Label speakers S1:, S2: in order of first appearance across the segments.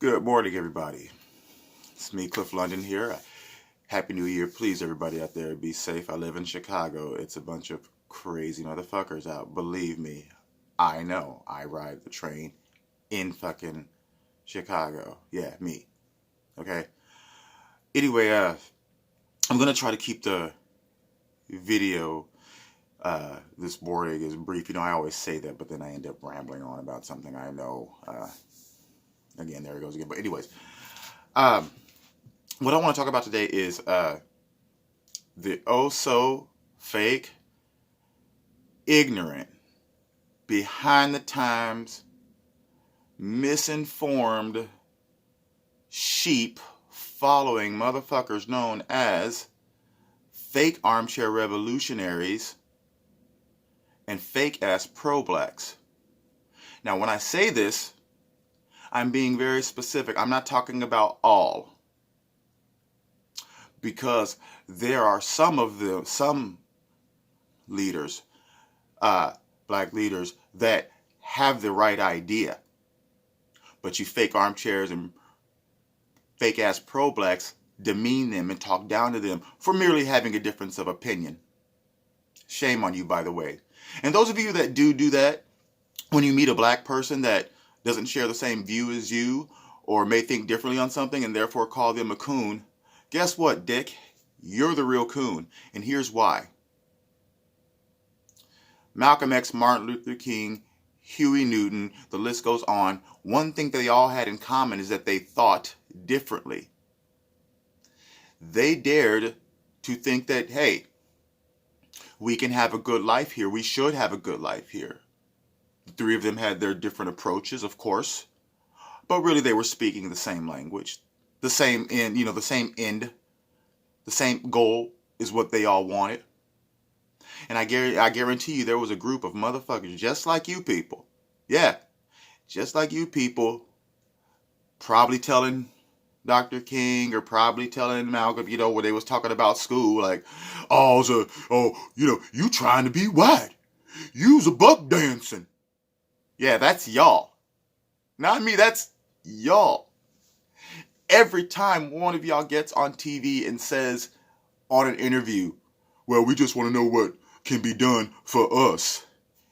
S1: Good morning, everybody. It's me, Cliff London here. Happy New Year. Please, everybody out there, be safe. I live in Chicago. It's a bunch of crazy motherfuckers out. Believe me, I know. I ride the train in fucking Chicago. Yeah, me. Okay? Anyway, I'm going to try to keep the video, this morning is brief. You know, I always say that, but then I end up rambling on about something I know. Again, there it goes again. But anyways, what I want to talk about today is the oh so fake, ignorant, behind the times, misinformed sheep following motherfuckers known as fake armchair revolutionaries and fake ass pro-blacks. Now, when I say this, I'm being very specific. I'm not talking about all. Because there are some leaders, black leaders, that have the right idea. But you fake armchairs and fake ass pro-blacks demean them and talk down to them for merely having a difference of opinion. Shame on you, by the way. And those of you that do that, when you meet a black person that doesn't share the same view as you or may think differently on something and therefore call them a coon, guess what, dick? You're the real coon, and here's why. Malcolm X, Martin Luther King, Huey Newton, the list goes on. One thing they all had in common is that they thought differently. They dared to think that, hey, we can have a good life here. We should have a good life here. The three of them had their different approaches, of course, but really they were speaking the same language. The same end, the same goal is what they all wanted. And I guarantee you there was a group of motherfuckers just like you people. Yeah, just like you people, probably telling Dr. King or probably telling Malcolm, when they was talking about school, like, you trying to be white. You's a buck dancing. Yeah, that's y'all. Not me, that's y'all. Every time one of y'all gets on TV and says on an interview, well, we just want to know what can be done for us.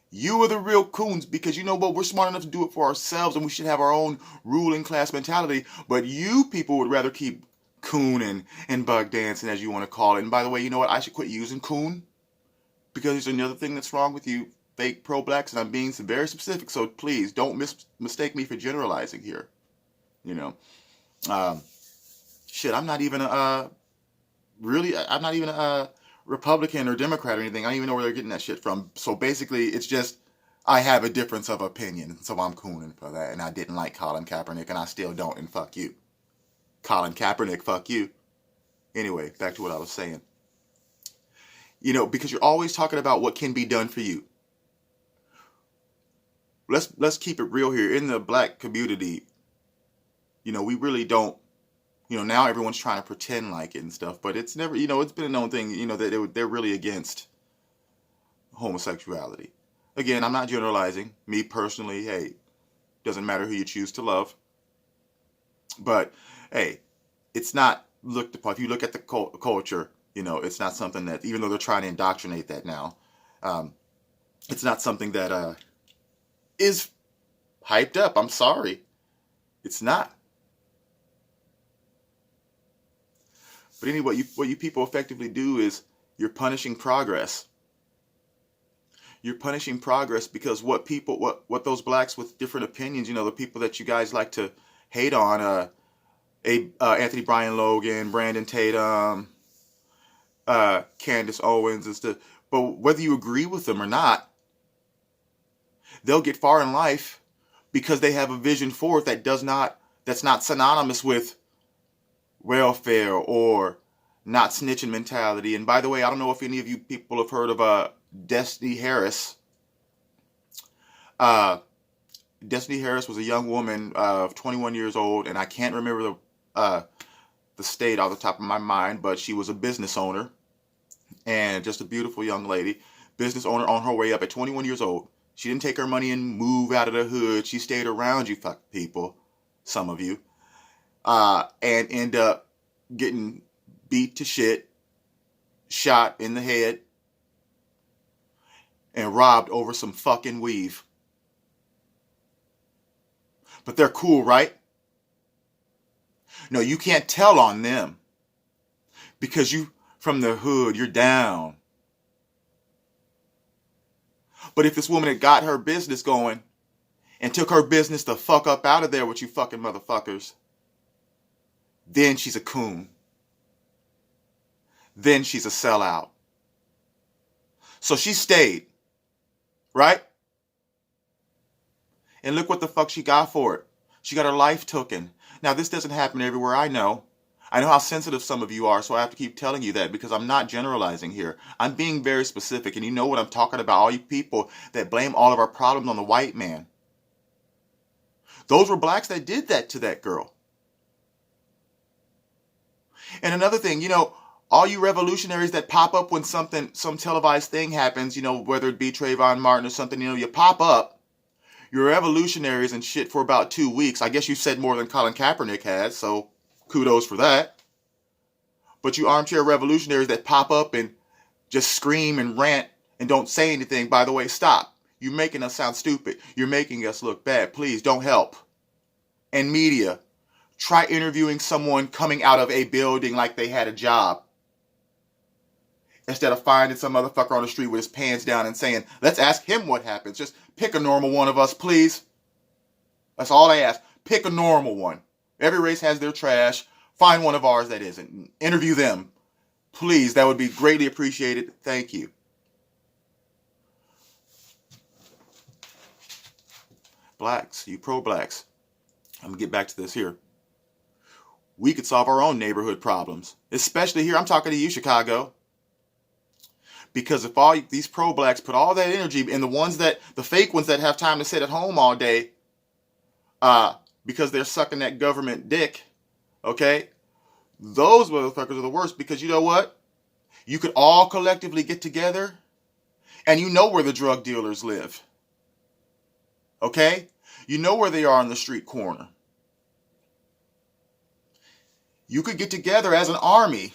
S1: You are the real coons because you know what? We're smart enough to do it for ourselves and we should have our own ruling class mentality. But you people would rather keep cooning and bug dancing, as you want to call it. And by the way, you know what? I should quit using coon because there's another thing that's wrong with you fake pro-blacks, and I'm being very specific. So please don't mistake me for generalizing here. Shit, I'm not even I'm not even a Republican or Democrat or anything. I don't even know where they're getting that shit from. So basically, it's just, I have a difference of opinion. So I'm cooning for that. And I didn't like Colin Kaepernick, and I still don't, and fuck you. Colin Kaepernick, fuck you. Anyway, back to what I was saying. Because you're always talking about what can be done for you. Let's keep it real here. In the black community, we really don't, now everyone's trying to pretend like it and stuff, but it's never, it's been a known thing, that they're really against homosexuality. Again, I'm not generalizing. Me personally, hey, doesn't matter who you choose to love. But, hey, it's not looked upon. If you look at the culture, it's not something that, even though they're trying to indoctrinate that now, it's not something that is hyped up. I'm sorry. It's not. But anyway, what you people effectively do is you're punishing progress. You're punishing progress because what those blacks with different opinions, the people that you guys like to hate on, Anthony Brian Logan, Brandon Tatum, Candace Owens and stuff. But whether you agree with them or not, they'll get far in life because they have a vision forth that's not synonymous with welfare or not snitching mentality. And by the way, I don't know if any of you people have heard of Destiny Harris. Destiny Harris was a young woman of 21 years old, and I can't remember the state off the top of my mind, but she was a business owner and just a beautiful young lady. Business owner on her way up at 21 years old. She didn't take her money and move out of the hood. She stayed around you fuck people, some of you. and end up getting beat to shit, shot in the head, and robbed over some fucking weave. But they're cool, right? No, you can't tell on them because you from the hood, you're down. But if this woman had got her business going and took her business the fuck up out of there with you fucking motherfuckers, then she's a coon. Then she's a sellout. So she stayed, right? And look what the fuck she got for it. She got her life taken. Now, this doesn't happen everywhere, I know. I know how sensitive some of you are, so I have to keep telling you that because I'm not generalizing here. I'm being very specific, and you know what I'm talking about, all you people that blame all of our problems on the white man. Those were blacks that did that to that girl. And another thing, all you revolutionaries that pop up when some televised thing happens, whether it be Trayvon Martin or something, you pop up. You're revolutionaries and shit for about 2 weeks. I guess you said more than Colin Kaepernick has, so kudos for that. But you armchair revolutionaries that pop up and just scream and rant and don't say anything, by the way, stop. You're making us sound stupid. You're making us look bad. Please don't help. And media, try interviewing someone coming out of a building like they had a job, instead of finding some motherfucker on the street with his pants down and saying, let's ask him what happens. Just pick a normal one of us, please. That's all I ask. Pick a normal one. Every race has their trash. Find one of ours that isn't. Interview them. Please, that would be greatly appreciated. Thank you. Blacks, you pro-blacks. I'm going to get back to this here. We could solve our own neighborhood problems. Especially here, I'm talking to you, Chicago. Because if all these pro-blacks put all that energy in the fake ones that have time to sit at home all day, because they're sucking that government dick, okay? Those motherfuckers are the worst because you know what? You could all collectively get together and you know where the drug dealers live. Okay? You know where they are on the street corner. You could get together as an army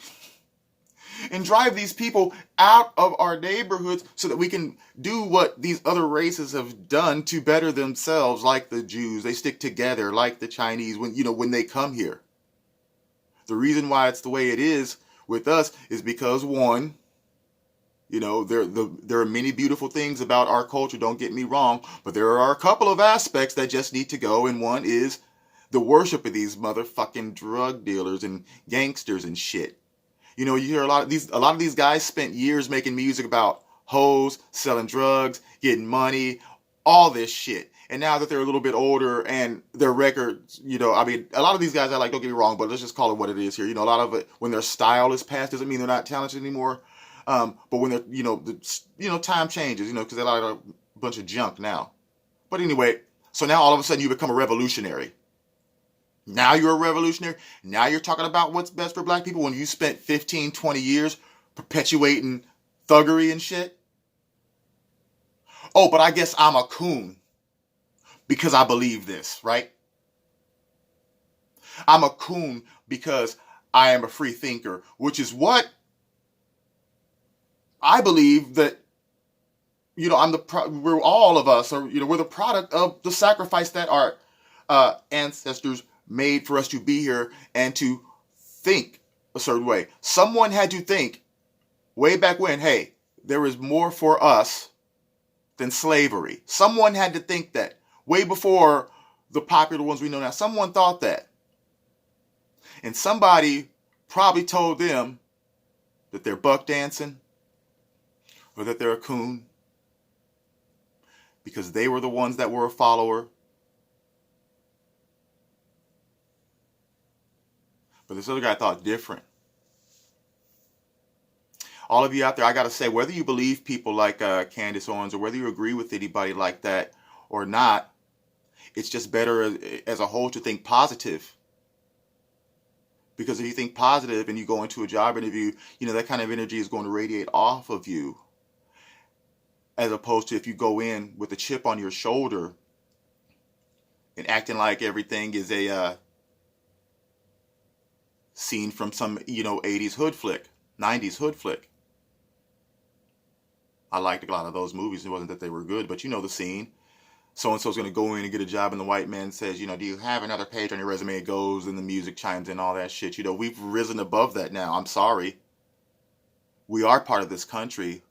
S1: and drive these people out of our neighborhoods so that we can do what these other races have done to better themselves, like the Jews. They stick together, like the Chinese, when they come here. The reason why it's the way it is with us is because, one, there are many beautiful things about our culture, don't get me wrong, but there are a couple of aspects that just need to go, and one is the worship of these motherfucking drug dealers and gangsters and shit. You hear a lot of these guys spent years making music about hoes, selling drugs, getting money, all this shit. And now that they're a little bit older and their records, a lot of these guys, don't get me wrong, but let's just call it what it is here. A lot of it, when their style is past, doesn't mean they're not talented anymore. But when they're, time changes, because they're like a bunch of junk now. But anyway, so now all of a sudden you become a revolutionary. Now you're a revolutionary. Now you're talking about what's best for black people when you spent 15, 20 years perpetuating thuggery and shit. Oh, but I guess I'm a coon because I believe this, right? I'm a coon because I am a free thinker, which is what I believe that, we're all of us, or, we're the product of the sacrifice that our ancestors made for us to be here and to think a certain way. Someone had to think way back when, hey, there is more for us than slavery. Someone had to think that way before the popular ones we know now. Someone thought that. And somebody probably told them that they're buck dancing or that they're a coon because they were the ones that were a follower. But this other guy thought different. All of you out there, I got to say, whether you believe people like Candace Owens or whether you agree with anybody like that or not, it's just better as a whole to think positive. Because if you think positive and you go into a job interview, that kind of energy is going to radiate off of you. As opposed to if you go in with a chip on your shoulder and acting like everything is a scene from some, 80s hood flick, 90s hood flick. I liked a lot of those movies. It wasn't that they were good, but you know the scene. So-and-so's going to go in and get a job, and the white man says, do you have another page on your resume? It goes, and the music chimes in, all that shit. We've risen above that now. I'm sorry. We are part of this country.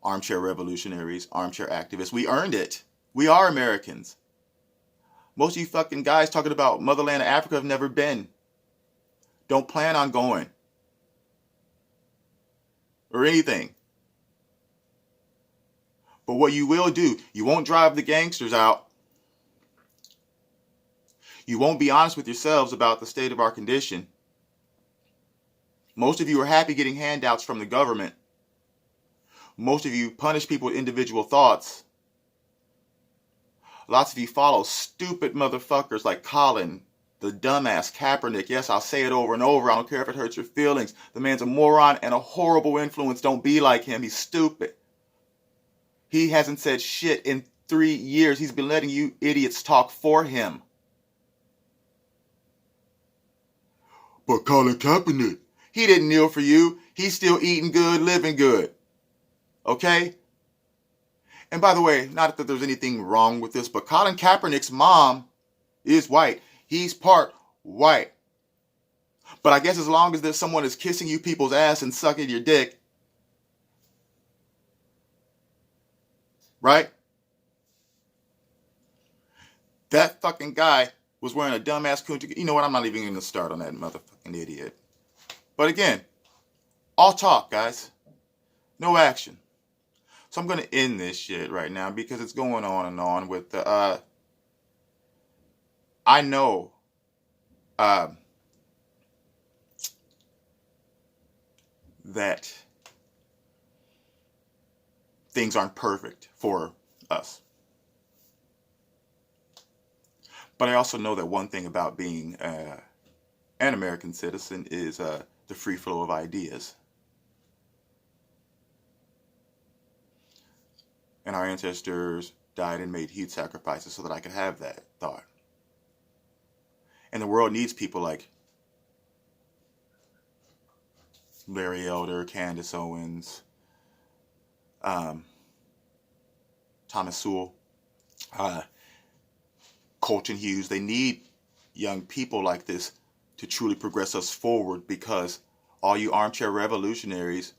S1: Armchair revolutionaries, armchair activists. We earned it. We are Americans. Most of you fucking guys talking about motherland of Africa have never been. Don't plan on going. Or anything. But what you will do, you won't drive the gangsters out. You won't be honest with yourselves about the state of our condition. Most of you are happy getting handouts from the government. Most of you punish people with individual thoughts. Lots of you follow stupid motherfuckers like Colin, the dumbass Kaepernick. Yes, I'll say it over and over. I don't care if it hurts your feelings. The man's a moron and a horrible influence. Don't be like him. He's stupid. He hasn't said shit in 3 years. He's been letting you idiots talk for him. But Colin Kaepernick, he didn't kneel for you. He's still eating good, living good. Okay? And by the way, not that there's anything wrong with this, but Colin Kaepernick's mom is white. He's part white. But I guess as long as there's someone is kissing you people's ass and sucking your dick, right? That fucking guy was wearing a dumbass coon. You know what? I'm not even going to start on that motherfucking idiot. But again, all talk, guys. No action. So I'm going to end this shit right now because it's going on and on with the, I know, that things aren't perfect for us. But I also know that one thing about being an American citizen is the free flow of ideas. And our ancestors died and made huge sacrifices so that I could have that thought. And the world needs people like Larry Elder, Candace Owens, Thomas Sewell, Colton Hughes. They need young people like this to truly progress us forward, because all you armchair revolutionaries,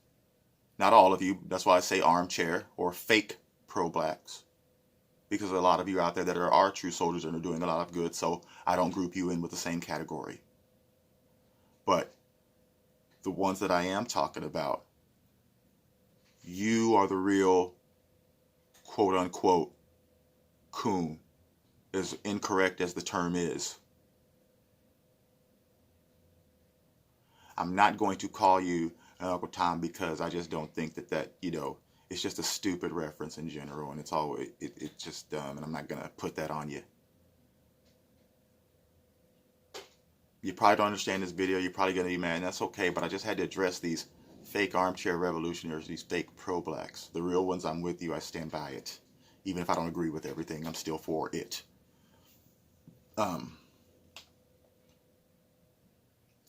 S1: not all of you, that's why I say armchair or fake pro-blacks, because a lot of you out there that are true soldiers and are doing a lot of good, so I don't group you in with the same category. But the ones that I am talking about, you are the real quote-unquote coon, as incorrect as the term is. I'm not going to call you Uncle Tom because I just don't think that it's just a stupid reference in general, and it's just dumb, and I'm not going to put that on you. You probably don't understand this video. You're probably going to be mad, and that's okay, but I just had to address these fake armchair revolutionaries, these fake pro-blacks. The real ones, I'm with you. I stand by it. Even if I don't agree with everything, I'm still for it. To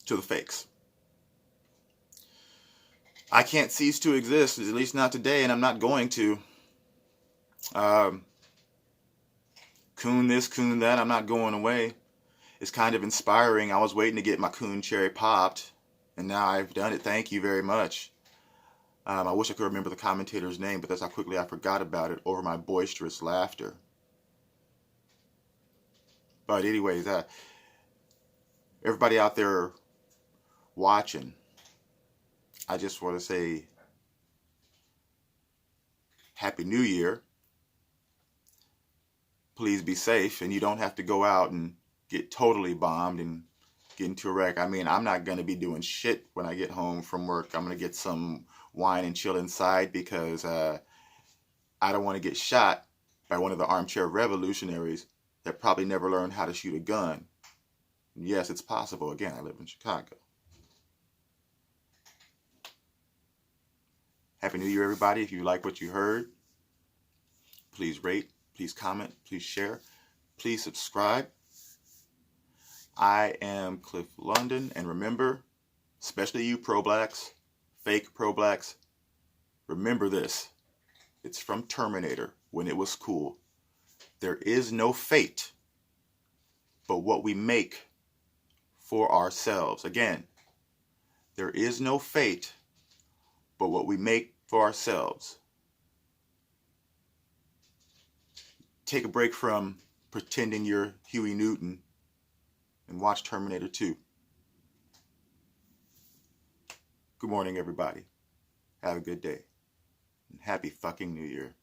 S1: the fakes. I can't cease to exist, at least not today, and I'm not going to. Coon this, coon that, I'm not going away. It's kind of inspiring. I was waiting to get my coon cherry popped, and now I've done it. Thank you very much. I wish I could remember the commentator's name, but that's how quickly I forgot about it over my boisterous laughter. But anyways, everybody out there watching, I just want to say Happy New Year. Please be safe, and you don't have to go out and get totally bombed and get into a wreck. I mean, I'm not going to be doing shit when I get home from work. I'm going to get some wine and chill inside because I don't want to get shot by one of the armchair revolutionaries that probably never learned how to shoot a gun. And yes, it's possible. Again, I live in Chicago. Happy New Year, everybody. If you like what you heard, please rate, please comment, please share, please subscribe. I am Cliff London, and remember, especially you pro-blacks, fake pro-blacks, remember this. It's from Terminator, when it was cool. There is no fate but what we make for ourselves. Again, there is no fate but what we make for ourselves. Take a break from pretending you're Huey Newton and watch Terminator 2. Good morning, everybody. Have a good day. And happy fucking New Year.